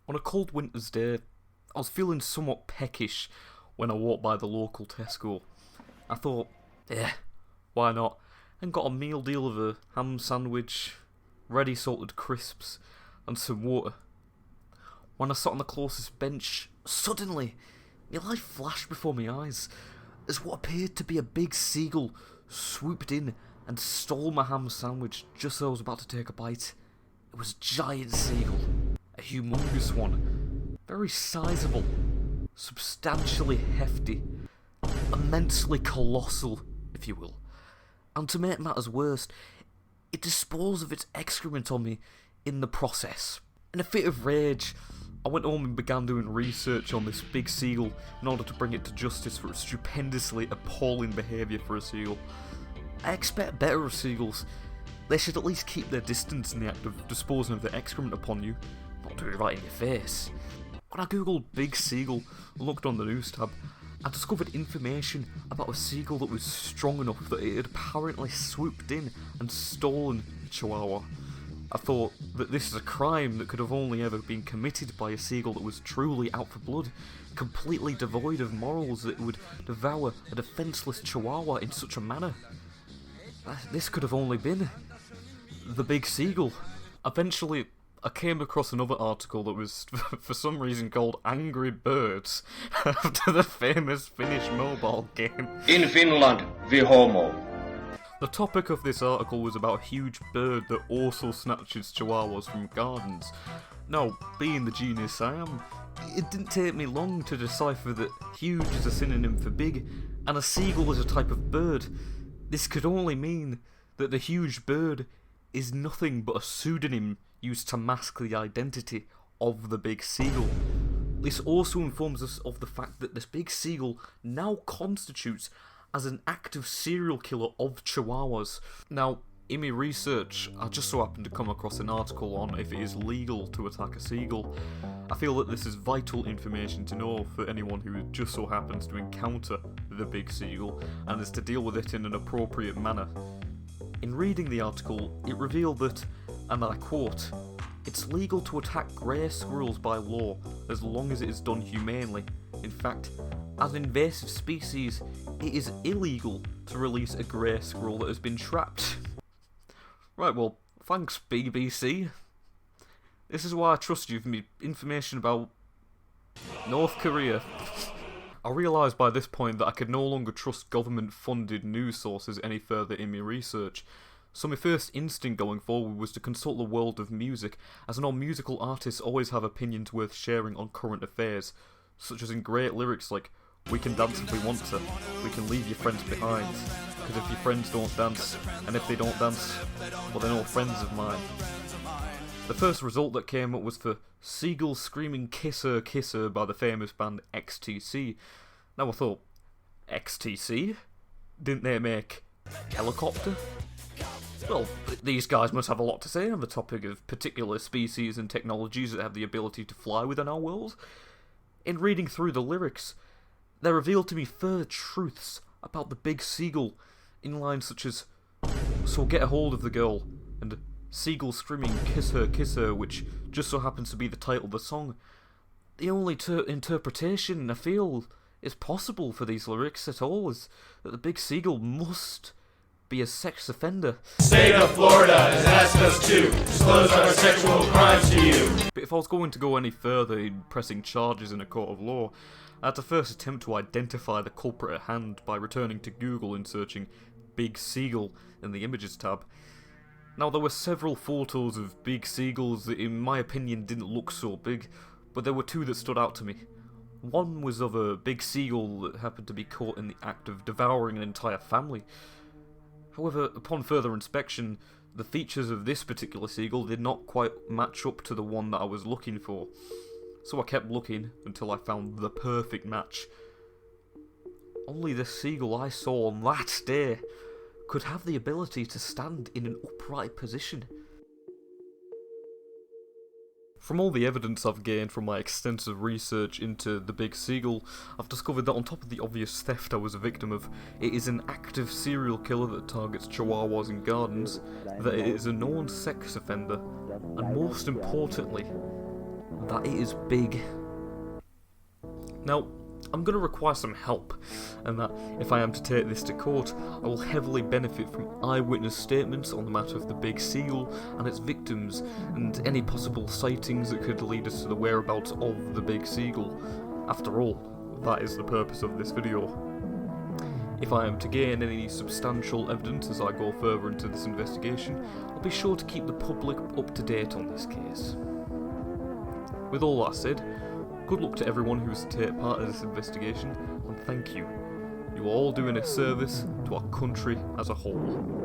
On a cold winter's day, I was feeling somewhat peckish when I walked by the local Tesco. I thought, why not? And got a meal deal of a ham sandwich, ready salted crisps, and some water. When I sat on the closest bench, suddenly, my life flashed before my eyes as what appeared to be a big seagull swooped in and stole my ham sandwich just as I was about to take a bite. It was a giant seagull, a humongous one, very sizable, substantially hefty, immensely colossal, if you will. And to make matters worse, it disposed of its excrement on me in the process. In a fit of rage, I went home and began doing research on this big seagull in order to bring it to justice for its stupendously appalling behaviour for a seagull. I expect better of seagulls. They should at least keep their distance in the act of disposing of their excrement upon you, not do it right in your face. When I googled big seagull and looked on the news tab, I discovered information about a seagull that was strong enough that it had apparently swooped in and stolen a chihuahua. I thought that this is a crime that could have only ever been committed by a seagull that was truly out for blood, completely devoid of morals, that would devour a defenceless chihuahua in such a manner. This could have only been the big seagull. Eventually, I came across another article that was, for some reason, called Angry Birds, after the famous Finnish mobile game. In Finland, vi homo. The topic of this article was about a huge bird that also snatches chihuahuas from gardens. Now, being the genius I am, it didn't take me long to decipher that huge is a synonym for big, and a seagull is a type of bird. This could only mean that the huge bird is nothing but a pseudonym used to mask the identity of the big seagull. This also informs us of the fact that this big seagull now constitutes as an active serial killer of chihuahuas. Now, in my research, I just so happened to come across an article on if it is legal to attack a seagull. I feel that this is vital information to know for anyone who just so happens to encounter the big seagull, and is to deal with it in an appropriate manner. In reading the article, it revealed that, and I quote, "It's legal to attack grey squirrels by law as long as it is done humanely. In fact, as an invasive species, it is illegal to release a grey squirrel that has been trapped." Right, well, thanks BBC. This is why I trust you for me information about North Korea. I realised by this point that I could no longer trust government-funded news sources any further in my research. So my first instinct going forward was to consult the world of music, as I know musical artists always have opinions worth sharing on current affairs, such as in great lyrics like, "We can dance if we want to, we can leave your friends behind, because if your friends don't dance, and if they don't dance, well they're no friends of mine." The first result that came up was for "Seagull Screaming Kiss Her" by the famous band XTC. Now I thought, XTC? Didn't they make Helicopter? Well, these guys must have a lot to say on the topic of particular species and technologies that have the ability to fly within our world. In reading through the lyrics, they revealed to me further truths about the big seagull, in lines such as, "So get a hold of the girl," and "Seagull screaming kiss her," which just so happens to be the title of the song. The only interpretation I feel is possible for these lyrics at all is that the big seagull must be a sex offender. State of Florida has asked us to disclose our sexual crimes to you. But if I was going to go any further in pressing charges in a court of law, I had to first attempt to identify the culprit at hand by returning to Google and searching "big seagull" in the images tab. Now, there were several photos of big seagulls that in my opinion didn't look so big, but there were two that stood out to me. One was of a big seagull that happened to be caught in the act of devouring an entire family. However, upon further inspection, the features of this particular seagull did not quite match up to the one that I was looking for. So I kept looking until I found the perfect match. Only the seagull I saw on that day could have the ability to stand in an upright position. From all the evidence I've gained from my extensive research into the big seagull, I've discovered that on top of the obvious theft I was a victim of, it is an active serial killer that targets chihuahuas in gardens, that it is a known sex offender, and most importantly, that it is big. Now, I'm going to require some help, and that if I am to take this to court, I will heavily benefit from eyewitness statements on the matter of the big seagull and its victims, and any possible sightings that could lead us to the whereabouts of the big seagull. After all, that is the purpose of this video. If I am to gain any substantial evidence as I go further into this investigation, I'll be sure to keep the public up to date on this case. With all that said, good luck to everyone who is to take part in this investigation, and thank you. You are all doing a service to our country as a whole.